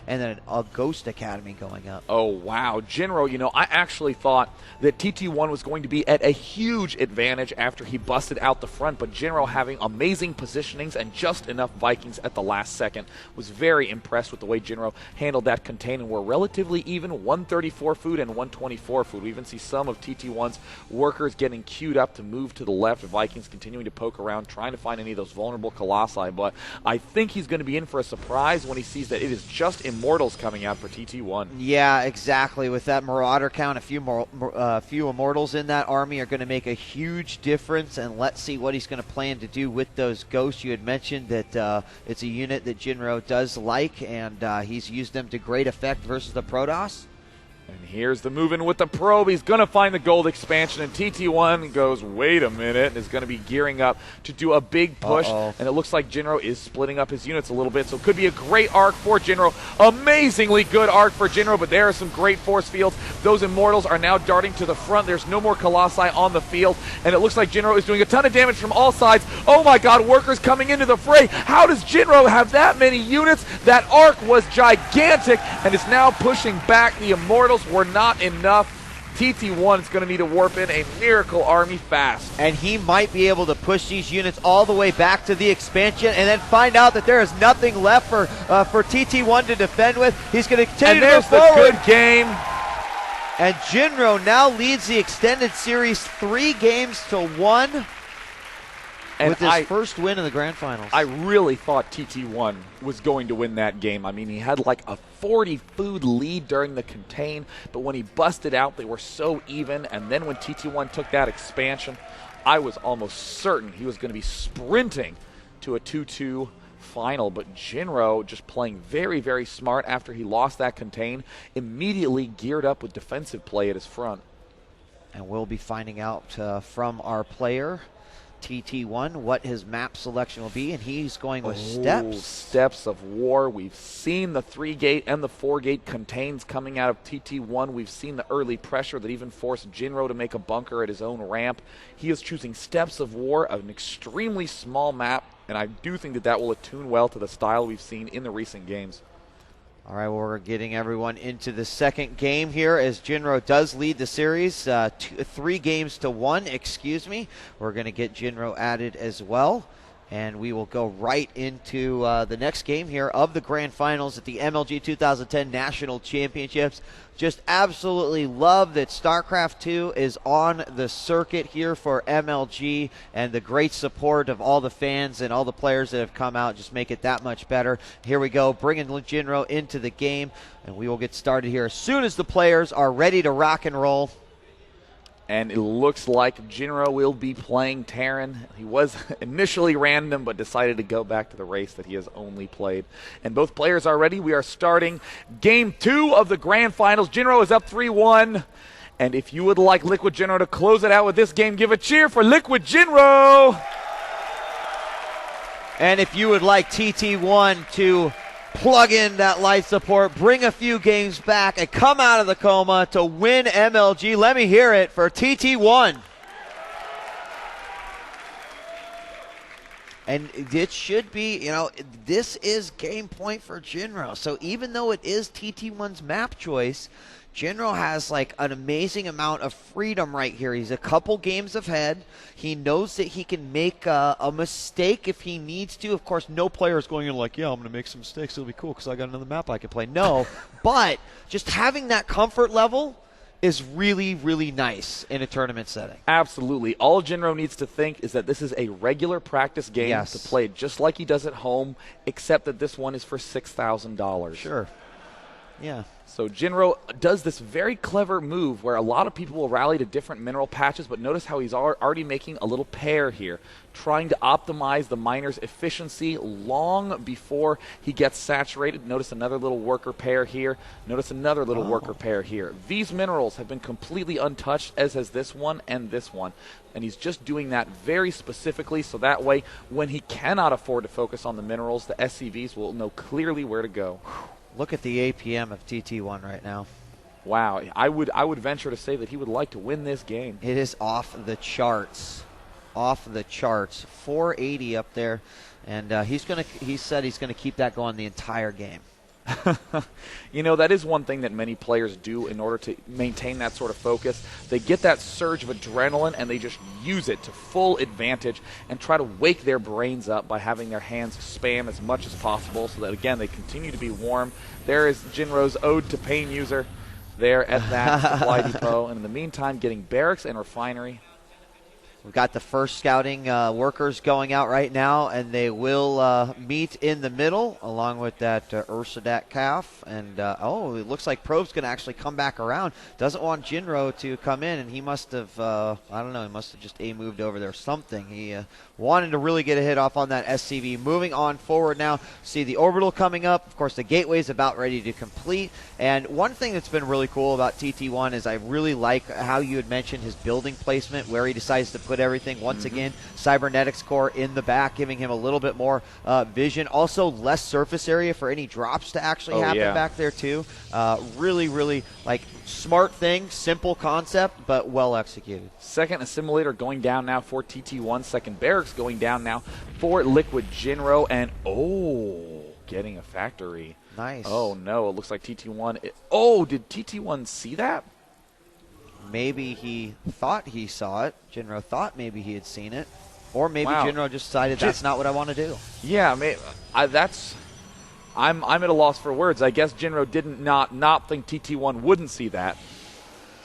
and then a Ghost Academy going up. Oh, wow. Jinro, you know, I actually thought that TTOne was going to be at a huge advantage after he busted out the front, but Jinro having amazing positionings and just enough Vikings at the last second. Was very impressed with the way Jinro handled that contain, and we're relatively even, 134 food and 124 food. We even see some of TT1's workers getting queued up to move to the left. Vikings continuing to poke around, trying to find any of those vulnerable Colossi, but I think he's going to be in for a surprise when he sees that it is just Immortals coming out for TT1. Yeah, exactly. With that Marauder count, a few Immortals in that army are going to make a huge difference, and let's see what he's going to plan to do with those Ghosts. You had mentioned that it's a unit that Jinro does like, and he's used them to great effect versus the Protoss. And here's the move in with the probe. He's going to find the gold expansion, and TT1 goes, wait a minute, and is going to be gearing up to do a big push. And it looks like Jinro is splitting up his units a little bit, so it could be a great arc for Jinro. Amazingly good arc for Jinro, but there are some great force fields. Those Immortals are now darting to the front. There's no more Colossi on the field, and it looks like Jinro is doing a ton of damage from all sides. Oh my god, workers coming into the fray. How does Jinro have that many units? That arc was gigantic, and is now pushing back. The Immortals were not enough. TT1 is going to need to warp in a miracle army fast. And he might be able to push these units all the way back to the expansion and then find out that there is nothing left for TT1 to defend with. He's going to continue to go forward. And there's the good game. And Jinro now leads the extended series 3-1. And with his first win in the grand finals. I really thought TT1 was going to win that game. I mean, he had like a 40 food lead during the contain, but when he busted out, they were so even. And then when TT1 took that expansion, I was almost certain he was going to be sprinting to a 2-2 final. But Jinro, just playing very, very smart after he lost that contain, immediately geared up with defensive play at his front. And we'll be finding out from our player, TT1, what his map selection will be, and he's going with steps. Steps of war. We've seen the 3-gate and the 4-gate contains coming out of TT1. We've seen the early pressure that even forced Jinro to make a bunker at his own ramp. He is choosing steps of war, an extremely small map, and I do think that that will attune well to the style we've seen in the recent games. All right, well, we're getting everyone into the second game here as Jinro does lead the series 3-1, excuse me. We're going to get Jinro added as well, and we will go right into the next game here of the grand finals at the MLG 2010 National Championships. Just absolutely love that StarCraft 2 is on the circuit here for MLG, and the great support of all the fans and all the players that have come out just make it that much better. Here we go, bringing Jinro into the game, and we will get started here as soon as the players are ready to rock and roll. And it looks like Jinro will be playing Terran. He was initially random, but decided to go back to the race that he has only played. And both players are ready. We are starting Game 2 of the Grand Finals. Jinro is up 3-1. And if you would like LiquidJinro to close it out with this game, give a cheer for LiquidJinro. And if you would like TT1 to plug in that life support, bring a few games back, and come out of the coma to win MLG, let me hear it for TT1. And it should be, you know, this is game point for Jinro. So even though it is TT1's map choice, Jinro has like an amazing amount of freedom right here. He's a couple games ahead. He knows that he can make a mistake if he needs to. Of course, no player is going in like, yeah, I'm going to make some mistakes. It'll be cool because I got another map I can play. No, but just having that comfort level is really, really nice in a tournament setting. Absolutely. All Jinro needs to think is that this is a regular practice game to play just like he does at home, except that this one is for $6,000. Sure. Yeah. So Jinro does this very clever move where a lot of people will rally to different mineral patches, but notice how he's already making a little pair here, trying to optimize the miner's efficiency long before he gets saturated. Notice another little worker pair here. Notice another little worker pair here. These minerals have been completely untouched, as has this one and this one. And he's just doing that very specifically so that way when he cannot afford to focus on the minerals, the SCVs will know clearly where to go. Look at the APM of TT1 right now. Wow, I would venture to say that he would like to win this game. It is off the charts. Off the charts. 480 up there. And he said he's going to keep that going the entire game. You know, that is one thing that many players do in order to maintain that sort of focus. They get that surge of adrenaline and they just use it to full advantage and try to wake their brains up by having their hands spam as much as possible so that, again, they continue to be warm. There is Jinro's Ode to Pain user there at that supply depot. And in the meantime, getting barracks and refinery. We've got the first scouting workers going out right now, and they will meet in the middle along with that Ursadat calf. And, oh, it looks like Probe's going to actually come back around. Doesn't want Jinro to come in, and he must have, I don't know, he must have just A-moved over there or something. He wanted to really get a hit off on that SCV. Moving on forward now, see the orbital coming up. Of course, the gateway is about ready to complete. And one thing that's been really cool about TTOne is I really like how you had mentioned his building placement, where he decides to put everything. Once again, cybernetics core in the back, giving him a little bit more vision. Also, less surface area for any drops to actually happen back there too. Really, really like smart thing, simple concept, but well executed. Second assimilator going down now for TT1. Second barracks going down now for LiquidJinro, and getting a factory. Nice. Oh no, it looks like TT1. Did TT1 see that? Maybe he thought he saw it. Jinro thought maybe he had seen it. Or maybe Jinro just decided that's not what I want to do. Yeah, I'm at a loss for words. I guess Jinro didn't not think TT1 wouldn't see that.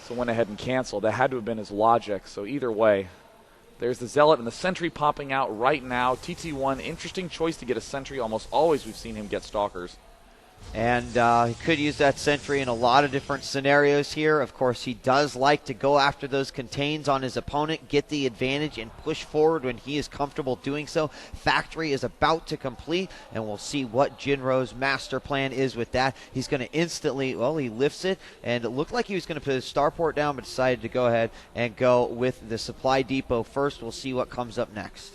So went ahead and canceled. That had to have been his logic. So either way, there's the Zealot and the Sentry popping out right now. TT1, interesting choice to get a Sentry. Almost always we've seen him get Stalkers. And he could use that sentry in a lot of different scenarios here. Of course, he does like to go after those contains on his opponent, get the advantage, and push forward when he is comfortable doing so. Factory is about to complete, and we'll see what Jinro's master plan is with that. He's going to instantly, well, he lifts it, and it looked like he was going to put his starport down, but decided to go ahead and go with the supply depot first. We'll see what comes up next.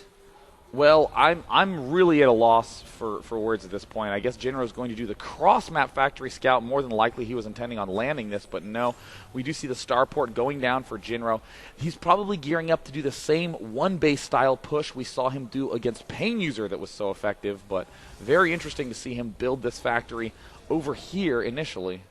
Well, I'm really at a loss for words at this point. I guess Jinro's going to do the cross-map factory scout. More than likely he was intending on landing this, but no. We do see the starport going down for Jinro. He's probably gearing up to do the same one-base style push we saw him do against Pain User that was so effective, but very interesting to see him build this factory over here initially.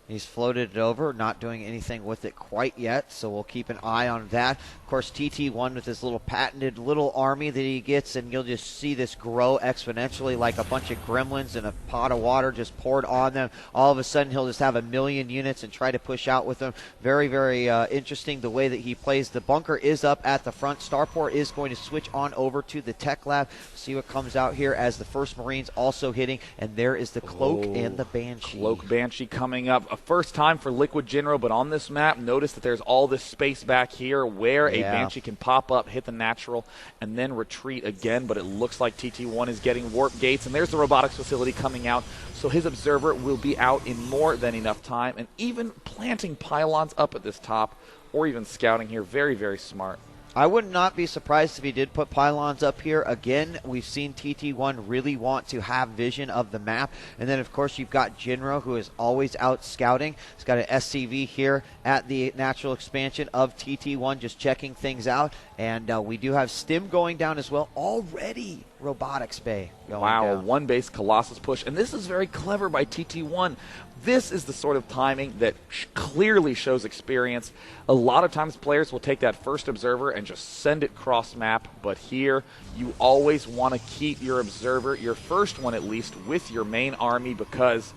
He's floated it over, not doing anything with it quite yet, so we'll keep an eye on that. Of course, TT1 with this little patented little army that he gets, and you'll just see this grow exponentially like a bunch of gremlins in a pot of water just poured on them. All of a sudden, he'll just have 1 million units and try to push out with them. Very, very interesting the way that he plays. The bunker is up at the front. Starport is going to switch on over to the tech lab. See what comes out here as the first Marines also hitting, and there is the Cloak and the Banshee. Cloak Banshee coming up. First time for LiquidJinro, but on this map, notice that there's all this space back here where a Banshee can pop up, hit the natural, and then retreat again, but it looks like TT1 is getting warp gates, and there's the robotics facility coming out, so his observer will be out in more than enough time, and even planting pylons up at this top, or even scouting here. Very, very smart. I would not be surprised if he did put pylons up here. Again, we've seen TT1 really want to have vision of the map. And then, of course, you've got Jinro, who is always out scouting. He's got an SCV here at the natural expansion of TT1, just checking things out. And we do have Stim going down as well already. Robotics Bay going down. A one-base Colossus push. And this is very clever by TT1. This is the sort of timing that clearly shows experience. A lot of times players will take that first observer and just send it cross-map, but here you always want to keep your observer, your first one at least, with your main army, because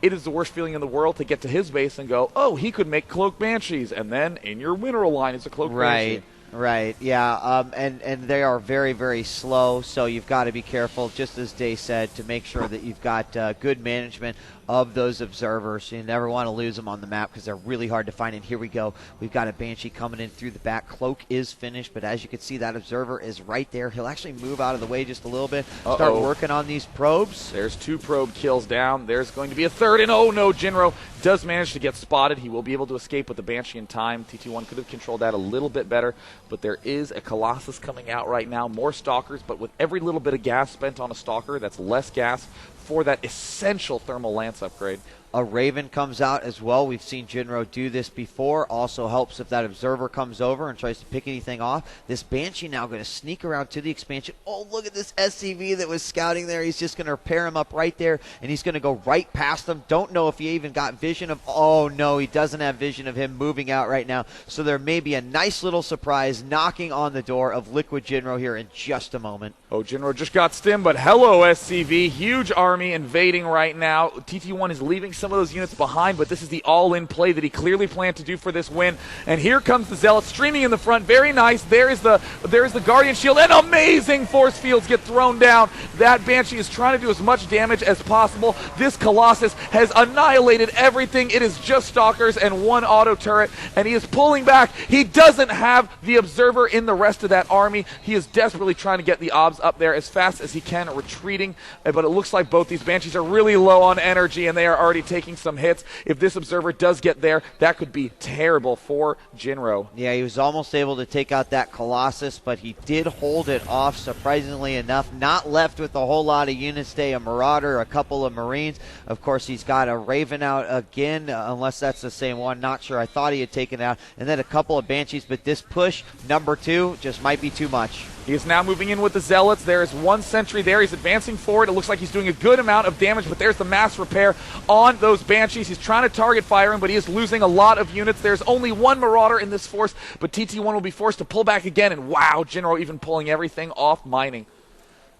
it is the worst feeling in the world to get to his base and go, oh, he could make Cloak Banshees, and then in your mineral line is a Cloak Banshee. Right, yeah, and they are very, very slow, so you've got to be careful, just as Day said, to make sure that you've got good management of those observers. You never want to lose them on the map because they're really hard to find. And here we go. We've got a Banshee coming in through the back. Cloak is finished, but as you can see, that observer is right there. He'll actually move out of the way just a little bit, start working on these probes. There's 2 probe kills down. There's going to be a third, and oh no, Jinro does manage to get spotted. He will be able to escape with the Banshee in time. TT1 could have controlled that a little bit better, but there is a Colossus coming out right now. More Stalkers, but with every little bit of gas spent on a Stalker, that's less gas for that essential thermal lance upgrade. A Raven comes out as well. We've seen Jinro do this before. Also helps if that Observer comes over and tries to pick anything off. This Banshee now going to sneak around to the expansion. Oh, look at this SCV that was scouting there. He's just going to pair him up right there, and he's going to go right past them. Don't know if he even got vision of... Oh, no, he doesn't have vision of him moving out right now. So there may be a nice little surprise knocking on the door of LiquidJinro here in just a moment. Oh, Jinro just got stimmed, but hello, SCV. Huge army invading right now. TT1 is leaving some of those units behind, but this is the all-in play that he clearly planned to do for this win. And here comes the Zealot streaming in the front. Very nice. There is the Guardian Shield, and amazing force fields get thrown down. That Banshee is trying to do as much damage as possible. This Colossus has annihilated everything. It is just Stalkers and one auto turret, and he is pulling back. He doesn't have the Observer in the rest of that army. He is desperately trying to get the obs up there as fast as he can, retreating, but it looks like both these Banshees are really low on energy, and they are already taking some hits. If this Observer does get there, that could be terrible for Jinro. Yeah, he was almost able to take out that Colossus, but he did hold it off, surprisingly enough. Not left with a whole lot of units today. A Marauder, a couple of Marines. Of course, he's got a Raven out again, unless that's the same one. Not sure. I thought he had taken out. And then a couple of Banshees, but this push, number 2, just might be too much. He is now moving in with the Zealots. There is one sentry there. He's advancing forward. It looks like he's doing a good amount of damage, but there's the mass repair on those Banshees. He's trying to target fire him, but he is losing a lot of units. There's only one Marauder in this force, but TT1 will be forced to pull back again, and wow, Jinro even pulling everything off mining.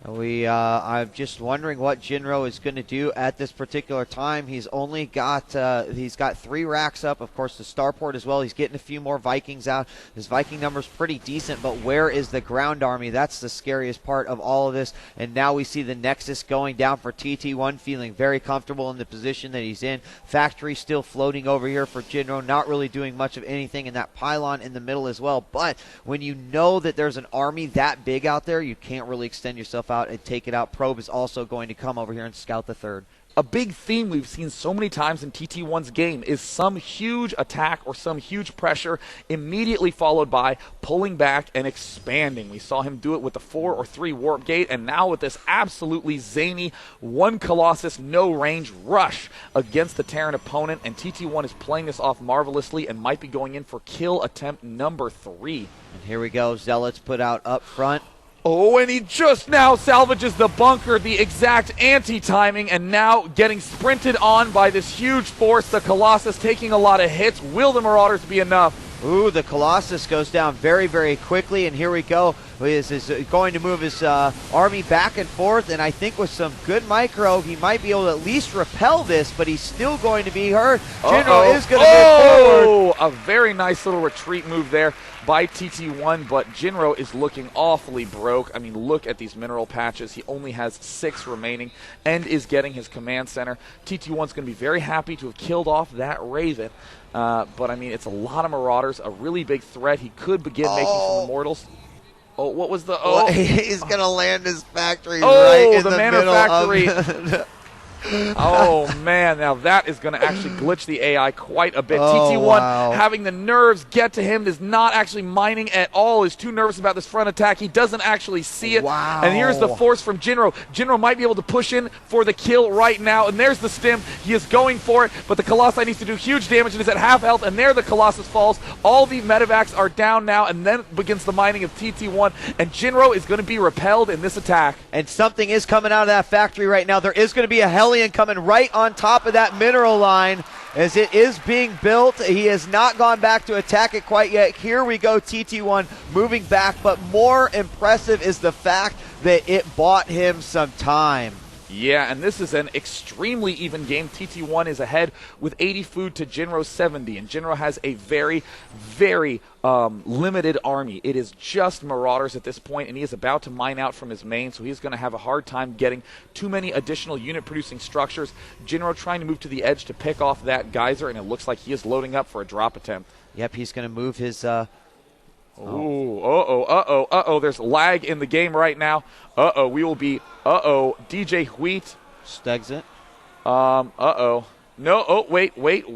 I'm just wondering what Jinro is going to do at this particular time. He's only got 3 racks up. Of course, the starport as well. He's getting a few more Vikings out. His Viking number's pretty decent, but where is the ground army? That's the scariest part of all of this. And now we see the Nexus going down for TT1, feeling very comfortable in the position that he's in. Factory still floating over here for Jinro, not really doing much of anything, in that pylon in the middle as well. But when you know that there's an army that big out there, you can't really extend yourself out and take it out. Probe is also going to come over here and scout the third. A big theme we've seen so many times in TT1's game is some huge attack or some huge pressure immediately followed by pulling back and expanding. We saw him do it with the 4 or 3 warp gate, and now with this absolutely zany 1 Colossus no range rush against the Terran opponent, and TT1 is playing this off marvelously and might be going in for kill attempt number 3. And here we go. Zealots put out up front. Oh, and he just now salvages the bunker, the exact anti-timing, and now getting sprinted on by this huge force. The Colossus taking a lot of hits. Will the Marauders be enough? Ooh, the Colossus goes down very, very quickly, and here we go. He is going to move his army back and forth, and I think with some good micro, he might be able to at least repel this, but he's still going to be hurt. Jinro is going to move forward. A very nice little retreat move there by TT1, but Jinro is looking awfully broke. I mean, look at these mineral patches. He only has 6 remaining and is getting his command center. TT1's going to be very happy to have killed off that Raven, but I mean, it's a lot of Marauders, a really big threat. He could begin making some Immortals. Oh, what was the... Oh, he's going to land his factory right in the middle factory. of... Oh, man, now that is going to actually glitch the AI quite a bit. Oh, TT1 wow. having the nerves get to him, is not actually mining at all, is too nervous about this front attack. He doesn't actually see it. Wow. And here's the force from Jinro. Jinro might be able to push in for the kill right now, and there's the stim. He is going for it, but the Colossi needs to do huge damage, and is at half health, and there the Colossus falls. All the medevacs are down now, and then begins the mining of TT1, and Jinro is going to be repelled in this attack. And something is coming out of that factory right now. There is going to be a Hellion coming right on top of that mineral line as it is being built. He has not gone back to attack it quite yet. Here we go, TT1 moving back, but more impressive is the fact that it bought him some time. Yeah, and this is an extremely even game. TT1 is ahead with 80 food to Jinro's 70, and Jinro has a very, very limited army. It is just Marauders at this point, and he is about to mine out from his main, so he's going to have a hard time getting too many additional unit-producing structures. Jinro trying to move to the edge to pick off that geyser, and it looks like he is loading up for a drop attempt. Yep, he's going to move his... There's lag in the game right now. We will be, DJ Wheat. Stegs it. No, wait.